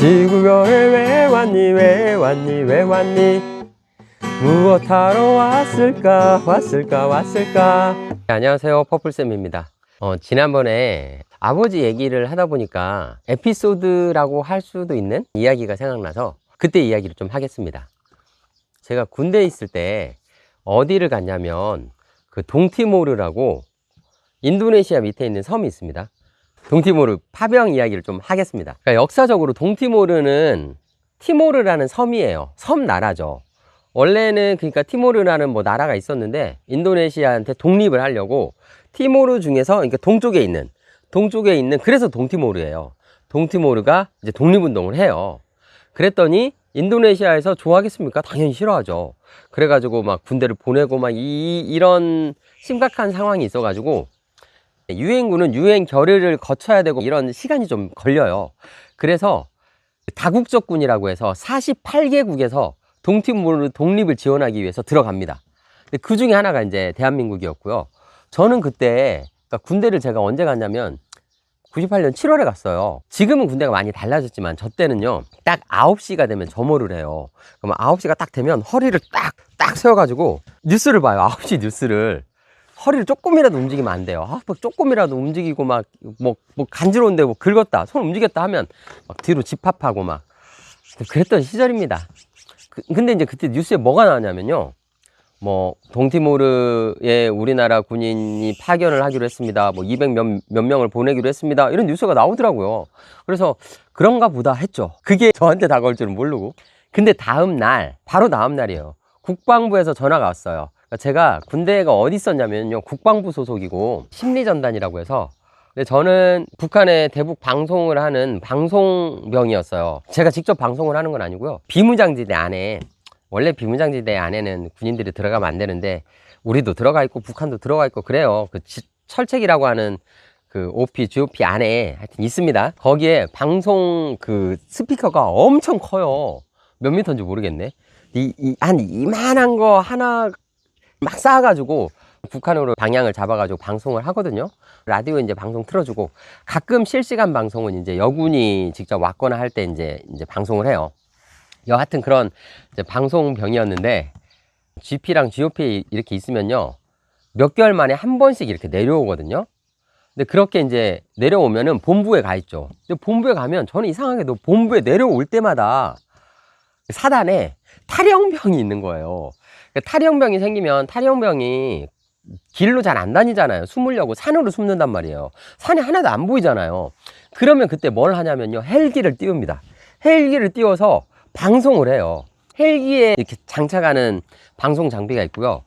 지구별에 왜 왔니 왜 왔니 왜 왔니 무엇하러 왔을까. 네, 안녕하세요, 퍼플쌤입니다. 지난번에 아버지 얘기를 하다 보니까 에피소드라고 할 수도 있는 이야기가 생각나서 그때 이야기를 좀 하겠습니다. 제가 군대에 있을 때 어디를 갔냐면 그 동티모르라고 인도네시아 밑에 있는 섬이 있습니다. 동티모르 파병 이야기를 좀 하겠습니다. 그러니까 역사적으로 동티모르는 티모르라는 섬이에요. 섬 나라죠. 원래는 그러니까 티모르라는 뭐 나라가 있었는데 인도네시아한테 독립을 하려고 티모르 중에서 그러니까 동쪽에 있는 그래서 동티모르예요. 동티모르가 이제 독립운동을 해요. 그랬더니 인도네시아에서 좋아하겠습니까? 당연히 싫어하죠. 그래가지고 막 군대를 보내고 막 이런 심각한 상황이 있어가지고 유엔군은 유엔 결의를 거쳐야 되고 이런 시간이 좀 걸려요. 그래서 다국적군이라고 해서 48개국에서 동티모르 독립을 지원하기 위해서 들어갑니다. 근데 그 중에 하나가 이제 대한민국이었고요. 저는 그때 그러니까 군대를 제가 언제 갔냐면 98년 7월에 갔어요. 지금은 군대가 많이 달라졌지만 저 때는요 딱 9시가 되면 점호를 해요. 그럼 9시가 딱 되면 허리를 딱 세워가지고 뉴스를 봐요. 9시 뉴스를. 허리를 조금이라도 움직이면 안 돼요. 뭐 조금이라도 움직이고 막 뭐 간지러운데 뭐 긁었다 손 움직였다 하면 막 뒤로 집합하고 막 그랬던 시절입니다. 근데 이제 그때 뉴스에 뭐가 나왔냐면요, 뭐 동티모르에 우리나라 군인이 파견을 하기로 했습니다, 뭐 200 몇 명을 보내기로 했습니다, 이런 뉴스가 나오더라고요. 그래서 그런가 보다 했죠. 그게 저한테 다가올 줄은 모르고. 근데 바로 다음 날이에요. 국방부에서 전화가 왔어요. 제가 군대가 어디 있었냐면요, 국방부 소속이고 심리전단이라고 해서, 근데 저는 북한의 대북 방송을 하는 방송병이었어요. 제가 직접 방송을 하는 건 아니고요. 비무장지대 안에, 원래 비무장지대 안에는 군인들이 들어가면 안 되는데 우리도 들어가 있고 북한도 들어가 있고 그래요. 그 철책이라고 하는 그 OP, GOP 안에 하여튼 있습니다. 거기에 방송 그 스피커가 엄청 커요. 몇 미터인지 모르겠네. 한 이만한 거 하나 막 쌓아가지고 북한으로 방향을 잡아가지고 방송을 하거든요. 라디오에 이제 방송 틀어주고, 가끔 실시간 방송은 이제 여군이 직접 왔거나 할 때 이제 방송을 해요. 여하튼 그런 이제 방송병이었는데, GP랑 GOP 이렇게 있으면요 몇 개월 만에 한 번씩 이렇게 내려오거든요. 근데 그렇게 이제 내려오면은 본부에 가 있죠. 근데 본부에 가면 저는 이상하게도 본부에 내려올 때마다 사단에 탈영병이 있는 거예요. 탈영병이 생기면 탈영병이 길로 잘 안 다니잖아요. 숨으려고 산으로 숨는단 말이에요. 산이 하나도 안 보이잖아요. 그러면 그때 뭘 하냐면요, 헬기를 띄웁니다. 헬기를 띄워서 방송을 해요. 헬기에 이렇게 장착하는 방송 장비가 있고요.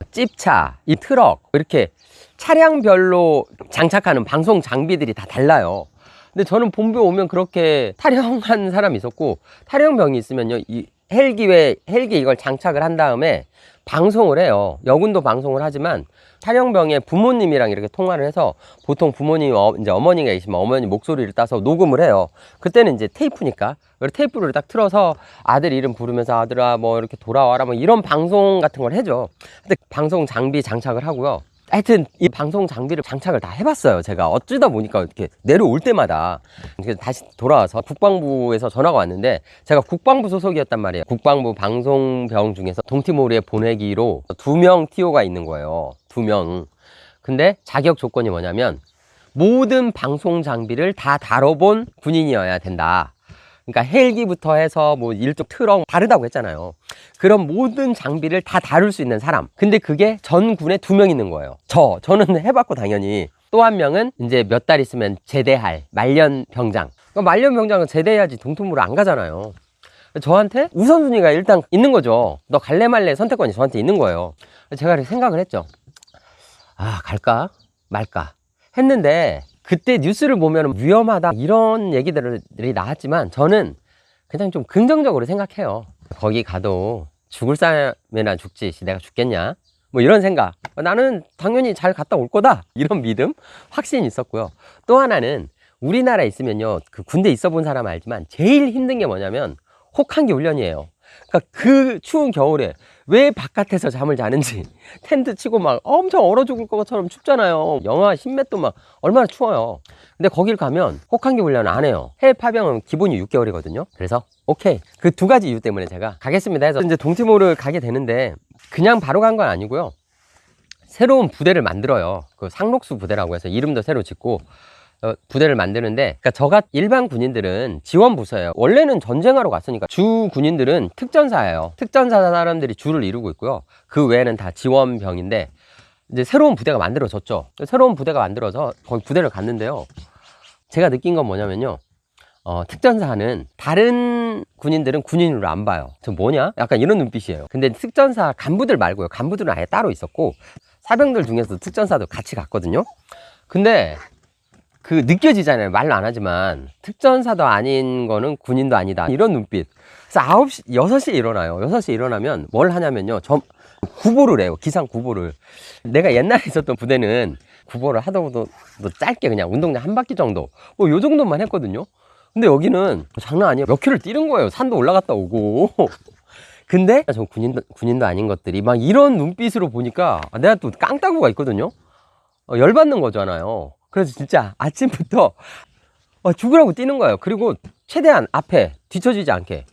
찝차, 이 트럭, 이렇게 차량별로 장착하는 방송 장비들이 다 달라요. 근데 저는 본부에 오면 그렇게 탈영한 사람이 있었고, 탈영병이 있으면요 이 헬기에 이걸 장착을 한 다음에 방송을 해요. 여군도 방송을 하지만 탈영병의 부모님이랑 이렇게 통화를 해서, 보통 부모님 이제 어머니가 계시면 어머니 목소리를 따서 녹음을 해요. 그때는 이제 테이프니까 테이프를 딱 틀어서 아들 이름 부르면서 아들아 뭐 이렇게 돌아와라 뭐 이런 방송 같은 걸 해줘. 근데 방송 장비 장착을 하고요. 하여튼 이 방송 장비를 장착을 다 해봤어요. 제가 어쩌다 보니까 이렇게 내려올 때마다. 그래서 다시 돌아와서 국방부에서 전화가 왔는데, 제가 국방부 소속이었단 말이에요. 국방부 방송병 중에서 동티모르에 보내기로 2명 TO가 있는 거예요. 2명. 근데 자격 조건이 뭐냐면 모든 방송 장비를 다 다뤄본 군인이어야 된다. 그러니까 헬기부터 해서 뭐 일종 트럭 다르다고 했잖아요. 그런 모든 장비를 다 다룰 수 있는 사람. 근데 그게 전군에 2명 있는 거예요. 저는 해봤고 당연히. 또 한 명은 이제 몇 달 있으면 제대할 말년 병장. 그러니까 말년 병장은 제대해야지 동티모르 안 가잖아요. 저한테 우선순위가 일단 있는 거죠. 너 갈래 말래 선택권이 저한테 있는 거예요. 제가 생각을 했죠. 아, 갈까 말까 했는데, 그때 뉴스를 보면 위험하다 이런 얘기들이 나왔지만 저는 그냥 좀 긍정적으로 생각해요. 거기 가도 죽을 사람이나 죽지 내가 죽겠냐 뭐 이런 생각. 나는 당연히 잘 갔다 올 거다 이런 믿음, 확신이 있었고요. 또 하나는 우리나라에 있으면요, 그 군대 있어 본 사람 알지만 제일 힘든 게 뭐냐면 혹한기 훈련이에요. 그러니까 그 추운 겨울에 왜 바깥에서 잠을 자는지 텐트 치고 막 엄청 얼어 죽을 것처럼 춥잖아요. 영하 10몇 도 막 얼마나 추워요. 근데 거길 가면 혹한기 훈련을 안 해요. 해외 파병은 기본이 6개월이거든요. 그래서 오케이, 그 두 가지 이유 때문에 제가 가겠습니다 해서 이제 동티모르를 가게 되는데, 그냥 바로 간 건 아니고요. 새로운 부대를 만들어요. 그 상록수 부대라고 해서 이름도 새로 짓고 부대를 만드는데, 그러니까 저가 일반 군인들은 지원 부서예요. 원래는 전쟁하러 갔으니까 주 군인들은 특전사예요. 특전사 사람들이 주를 이루고 있고요. 그 외에는 다 지원병인데, 이제 새로운 부대가 만들어졌죠. 새로운 부대가 만들어서 거기 부대를 갔는데요. 제가 느낀 건 뭐냐면요. 특전사는 다른 군인들은 군인으로 안 봐요. 저 뭐냐? 약간 이런 눈빛이에요. 근데 특전사 간부들 말고요. 간부들은 아예 따로 있었고, 사병들 중에서도 특전사도 같이 갔거든요. 근데 그 느껴지잖아요. 말로 안 하지만 특전사도 아닌 거는 군인도 아니다, 이런 눈빛. 그래서 9시, 6시에 일어나요. 6시에 일어나면 뭘 하냐면요, 구보를 해요. 기상 구보를. 내가 옛날에 있었던 부대는 구보를 하더라도 짧게 그냥 운동장 한 바퀴 정도, 뭐 요 정도만 했거든요. 근데 여기는 장난 아니에요. 몇 킬로 뛰는 거예요. 산도 올라갔다 오고. 근데 저 군인도 아닌 것들이 막 이런 눈빛으로 보니까 내가 또 깡따구가 있거든요. 열받는 거잖아요. 그래서 진짜 아침부터 죽으라고 뛰는 거예요. 그리고 최대한 앞에 뒤처지지 않게.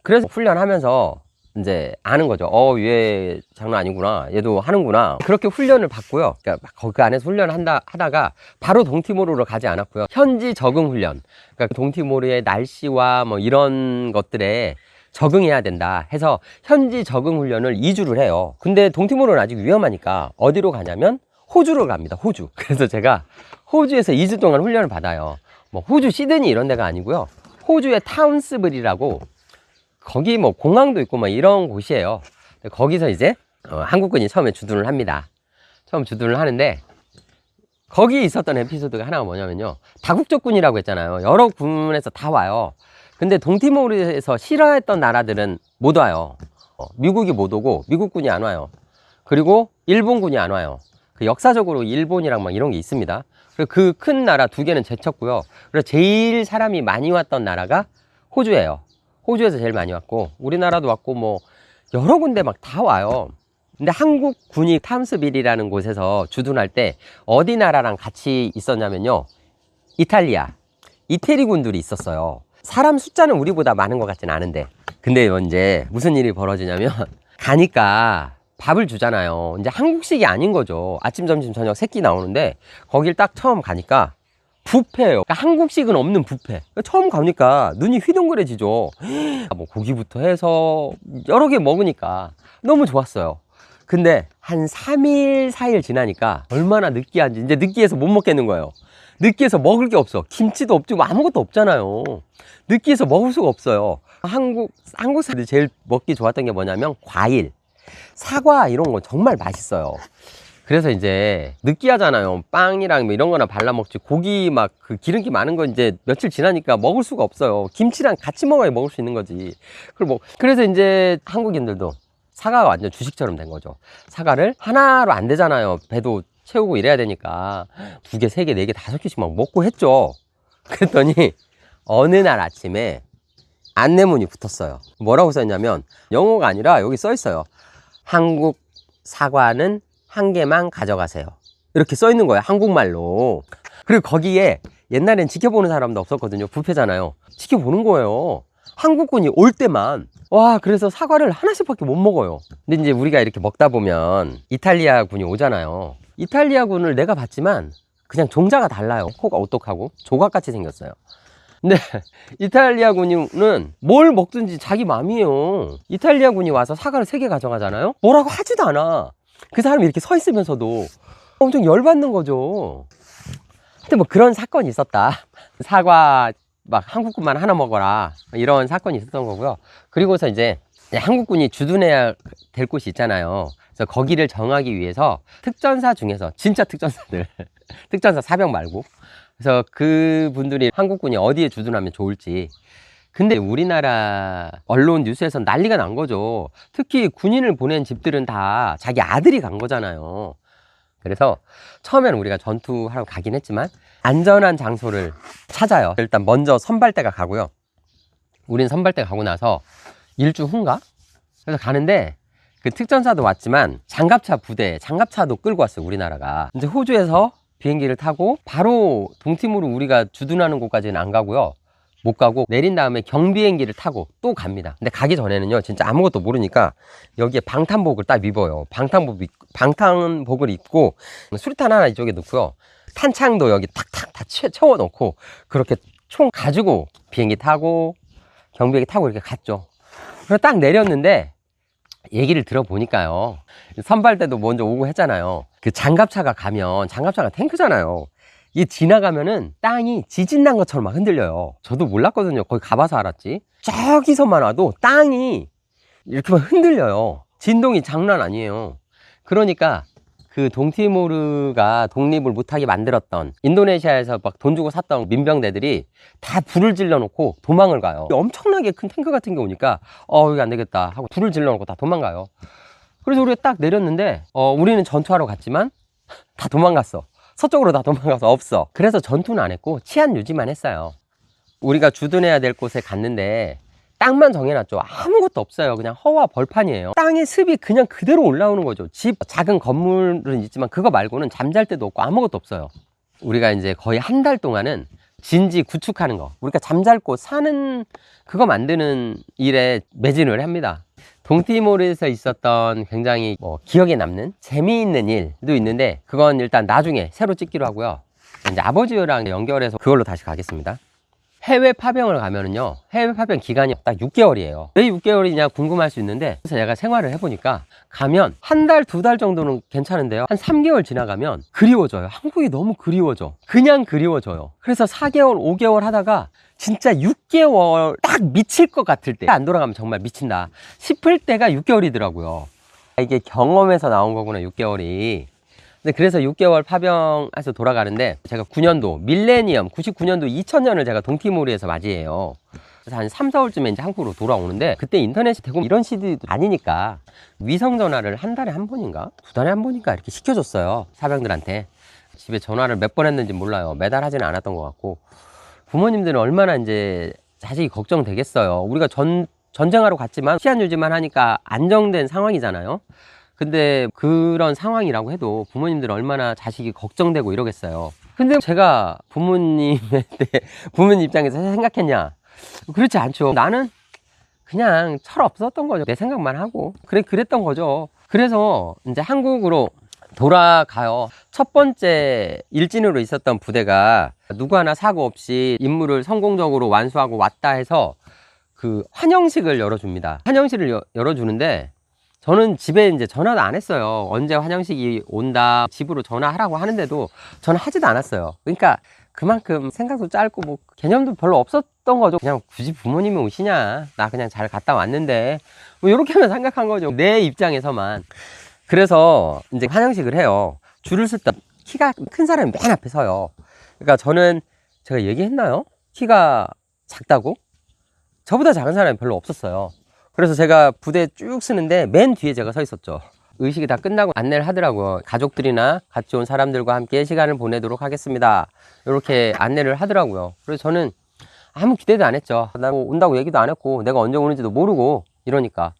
그래서 훈련하면서 이제 아는 거죠. 얘 장난 아니구나, 얘도 하는구나. 그렇게 훈련을 받고요. 그러니까 그 안에서 훈련을 하다가 바로 동티모르로 가지 않았고요. 현지 적응 훈련. 그러니까 동티모르의 날씨와 뭐 이런 것들에 적응해야 된다 해서 현지 적응 훈련을 2주를 해요. 근데 동티모르는 아직 위험하니까 어디로 가냐면 호주로 갑니다. 호주. 그래서 제가 호주에서 2주 동안 훈련을 받아요. 뭐 호주 시드니 이런 데가 아니고요. 호주의 타운스빌이라고, 거기 뭐 공항도 있고 막 이런 곳이에요. 거기서 이제 한국군이 처음에 주둔을 합니다. 처음 주둔을 하는데, 거기 있었던 에피소드가 하나가 뭐냐면요, 다국적군이라고 했잖아요. 여러 군에서 다 와요. 근데 동티모르에서 싫어했던 나라들은 못 와요. 미국이 못 오고 미국군이 안 와요. 그리고 일본군이 안 와요. 그 역사적으로 일본이랑 막 이런 게 있습니다. 그리고 그 큰 나라 2개는 제쳤고요. 그래서 제일 사람이 많이 왔던 나라가 호주예요. 호주에서 제일 많이 왔고, 우리나라도 왔고 뭐 여러 군데 막 다 와요. 근데 한국 군이 탐스빌이라는 곳에서 주둔할 때 어디 나라랑 같이 있었냐면요, 이태리 군들이 있었어요. 사람 숫자는 우리보다 많은 것 같진 않은데, 근데 이제 무슨 일이 벌어지냐면 가니까 밥을 주잖아요. 이제 한국식이 아닌 거죠. 아침, 점심, 저녁 3끼 나오는데, 거길 딱 처음 가니까 뷔페예요. 그러니까 한국식은 없는 뷔페. 처음 가니까 눈이 휘둥그레지죠. 뭐 고기부터 해서 여러 개 먹으니까 너무 좋았어요. 근데 한 3일, 4일 지나니까 얼마나 느끼한지, 이제 느끼해서 못 먹겠는 거예요. 느끼해서 먹을 게 없어. 김치도 없지, 뭐 아무것도 없잖아요. 느끼해서 먹을 수가 없어요. 한국 사람들이 제일 먹기 좋았던 게 뭐냐면 과일, 사과 이런 거 정말 맛있어요. 그래서 이제 느끼하잖아요. 빵이랑 뭐 이런 거나 발라 먹지, 고기 막 그 기름기 많은 거 이제 며칠 지나니까 먹을 수가 없어요. 김치랑 같이 먹어야 먹을 수 있는 거지. 그래서 이제 한국인들도 사과가 완전 주식처럼 된 거죠. 사과를 하나로 안 되잖아요. 배도 채우고 이래야 되니까 2개, 3개, 4개, 5개씩 막 먹고 했죠. 그랬더니 어느 날 아침에 안내문이 붙었어요. 뭐라고 써있냐면, 영어가 아니라 여기 써 있어요. 한국 사과는 1개만 가져가세요. 이렇게 써 있는 거예요, 한국말로. 그리고 거기에 옛날엔 지켜보는 사람도 없었거든요. 뷔페잖아요. 지켜보는 거예요. 한국군이 올 때만. 와, 그래서 사과를 하나씩밖에 못 먹어요. 근데 이제 우리가 이렇게 먹다 보면 이탈리아 군이 오잖아요. 이탈리아 군을 내가 봤지만 그냥 종자가 달라요. 코가 오똑하고 조각같이 생겼어요. 근데 이탈리아 군은 뭘 먹든지 자기 맘이에요. 이탈리아 군이 와서 사과를 3개 가져가잖아요. 뭐라고 하지도 않아. 그 사람이 이렇게 서 있으면서도 엄청 열받는 거죠. 근데 뭐 그런 사건이 있었다. 사과 막 한국군만 하나 먹어라, 이런 사건이 있었던 거고요. 그리고서 이제 한국군이 주둔해야 될 곳이 있잖아요. 그래서 거기를 정하기 위해서 특전사 중에서 진짜 특전사들 특전사 사병 말고, 그래서 그분들이 한국군이 어디에 주둔하면 좋을지. 근데 우리나라 언론 뉴스에서 난리가 난 거죠. 특히 군인을 보낸 집들은 다 자기 아들이 간 거잖아요. 그래서 처음에는 우리가 전투하러 가긴 했지만 안전한 장소를 찾아요. 일단 먼저 선발대가 가고요. 우린 선발대 가고 나서 일주 후인가? 그래서 가는데 그 특전사도 왔지만 장갑차 부대, 장갑차도 끌고 왔어요, 우리나라가. 이제 호주에서 비행기를 타고 바로 동티모르 우리가 주둔하는 곳까지는 안 가고요. 못 가고 내린 다음에 경비행기를 타고 또 갑니다. 근데 가기 전에는요, 진짜 아무것도 모르니까 여기에 방탄복을 딱 입어요. 방탄복을 입고 수류탄 하나 이쪽에 넣고요. 탄창도 여기 탁탁 다 채워 넣고 그렇게 총 가지고 비행기 타고 경비행기 타고 이렇게 갔죠. 그래서 딱 내렸는데 얘기를 들어보니까요, 선발대도 먼저 오고 했잖아요. 그 장갑차가 가면, 장갑차가 탱크잖아요. 이게 지나가면은 땅이 지진 난 것처럼 막 흔들려요. 저도 몰랐거든요. 거기 가봐서 알았지. 저기서만 와도 땅이 이렇게 막 흔들려요. 진동이 장난 아니에요. 그러니까 그 동티모르가 독립을 못하게 만들었던, 인도네시아에서 막 돈 주고 샀던 민병대들이 다 불을 질러 놓고 도망을 가요. 엄청나게 큰 탱크 같은 게 오니까 여기 안 되겠다 하고 불을 질러 놓고 다 도망가요. 그래서 우리가 딱 내렸는데 우리는 전투하러 갔지만 다 도망갔어. 서쪽으로 다 도망가서 없어. 그래서 전투는 안 했고 치안 유지만 했어요. 우리가 주둔해야 될 곳에 갔는데 땅만 정해놨죠. 아무것도 없어요. 그냥 허와 벌판이에요. 땅의 습이 그냥 그대로 올라오는 거죠. 집, 작은 건물은 있지만 그거 말고는 잠잘 데도 없고 아무것도 없어요. 우리가 이제 거의 한 달 동안은 진지 구축하는 거, 우리가 잠잘 곳, 사는 그거 만드는 일에 매진을 합니다. 동티모르에서 있었던 굉장히 기억에 남는 재미있는 일도 있는데 그건 일단 나중에 새로 찍기로 하고요. 이제 아버지랑 연결해서 그걸로 다시 가겠습니다. 해외 파병을 가면은요, 해외 파병 기간이 딱 6개월이에요. 왜 6개월이냐 궁금할 수 있는데, 그래서 제가 생활을 해보니까 가면 한 달, 두 달 정도는 괜찮은데요, 한 3개월 지나가면 그리워져요. 한국이 너무 그리워져. 그냥 그리워져요. 그래서 4개월, 5개월 하다가 진짜 6개월 딱 미칠 것 같을 때, 안 돌아가면 정말 미친다 싶을 때가 6개월이더라고요. 이게 경험에서 나온 거구나, 6개월이. 근데 그래서 6개월 파병해서 돌아가는데, 제가 9년도 밀레니엄 99년도 2000년을 제가 동티모르에서 맞이해요. 그래서 한 3, 4월쯤에 이제 한국으로 돌아오는데, 그때 인터넷이 되고 이런 시대도 아니니까 위성 전화를 한 달에 한 번인가 두 달에 한 번인가 이렇게 시켜줬어요, 사병들한테. 집에 전화를 몇 번 했는지 몰라요. 매달 하지는 않았던 것 같고. 부모님들은 얼마나 이제 자식이 걱정되겠어요. 우리가 전쟁하러 갔지만 치안 유지만 하니까 안정된 상황이잖아요. 근데 그런 상황이라고 해도 부모님들은 얼마나 자식이 걱정되고 이러겠어요. 근데 제가 부모님 입장에서 생각했냐? 그렇지 않죠. 나는 그냥 철 없었던 거죠. 내 생각만 하고 그랬던 거죠. 그래서 이제 한국으로 돌아가요. 첫 번째 일진으로 있었던 부대가 누구 하나 사고 없이 임무를 성공적으로 완수하고 왔다 해서 그 환영식을 열어줍니다. 환영식을 열어주는데, 저는 집에 이제 전화도 안 했어요. 언제 환영식이 온다, 집으로 전화하라고 하는데도 전화하지도 않았어요. 그러니까 그만큼 생각도 짧고 뭐 개념도 별로 없었던 거죠. 그냥 굳이 부모님이 오시냐, 나 그냥 잘 갔다 왔는데, 뭐 이렇게만 생각한 거죠, 내 입장에서만. 그래서 이제 환영식을 해요. 줄을 쓸 때 키가 큰 사람이 맨 앞에 서요. 그러니까 제가 얘기했나요? 키가 작다고? 저보다 작은 사람이 별로 없었어요. 그래서 제가 부대 쭉 쓰는데 맨 뒤에 제가 서 있었죠. 의식이 다 끝나고 안내를 하더라고요. 가족들이나 같이 온 사람들과 함께 시간을 보내도록 하겠습니다, 이렇게 안내를 하더라고요. 그래서 저는 아무 기대도 안 했죠. 나 온다고 얘기도 안 했고 내가 언제 오는지도 모르고 이러니까.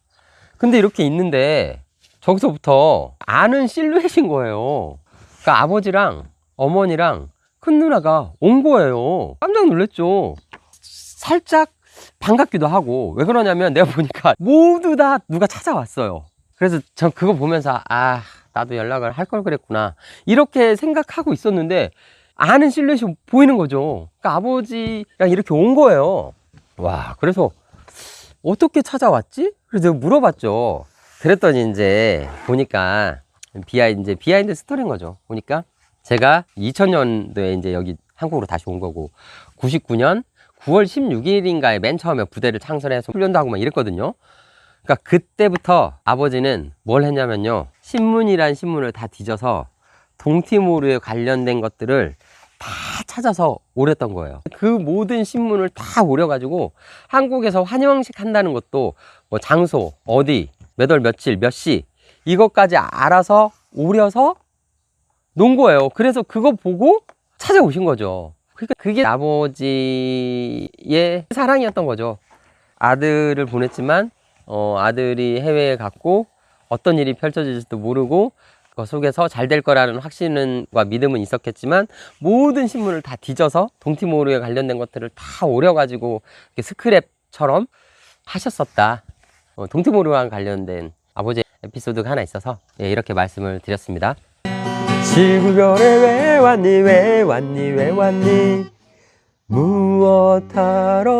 근데 이렇게 있는데 저기서부터 아는 실루엣인 거예요. 그러니까 아버지랑 어머니랑 큰 누나가 온 거예요. 깜짝 놀랐죠. 살짝 반갑기도 하고. 왜 그러냐면 내가 보니까 모두 다 누가 찾아왔어요. 그래서 전 그거 보면서 나도 연락을 할 걸 그랬구나 이렇게 생각하고 있었는데, 아는 실루엣이 보이는 거죠. 그러니까 아버지랑 이렇게 온 거예요. 와, 그래서 어떻게 찾아왔지? 그래서 내가 물어봤죠. 그랬더니 이제 보니까 비하인드 스토리인 거죠. 보니까 제가 2000년도에 이제 여기 한국으로 다시 온 거고, 99년 9월 16일인가에 맨 처음에 부대를 창설해서 훈련도 하고 막 이랬거든요. 그러니까 그때부터 아버지는 뭘 했냐면요, 신문이란 신문을 다 뒤져서 동티모르에 관련된 것들을 다 찾아서 오렸던 거예요. 그 모든 신문을 다 오려가지고 한국에서 환영식 한다는 것도 뭐 장소, 어디, 몇 월 며칠 몇 시, 이것까지 알아서 오려서 놓은 거예요. 그래서 그거 보고 찾아오신 거죠. 그러니까 그게 아버지의 사랑이었던 거죠. 아들을 보냈지만 아들이 해외에 갔고 어떤 일이 펼쳐질지도 모르고 그 속에서 잘 될 거라는 확신과 믿음은 있었겠지만 모든 신문을 다 뒤져서 동티모르에 관련된 것들을 다 오려가지고 스크랩처럼 하셨었다. 동티모르와 관련된 아버지의 에피소드가 하나 있어서 이렇게 말씀을 드렸습니다. 지구별에 왜 왔니 왜 왔니 왜 왔니 무엇하러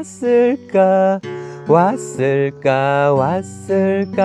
왔을까 왔을까 왔을까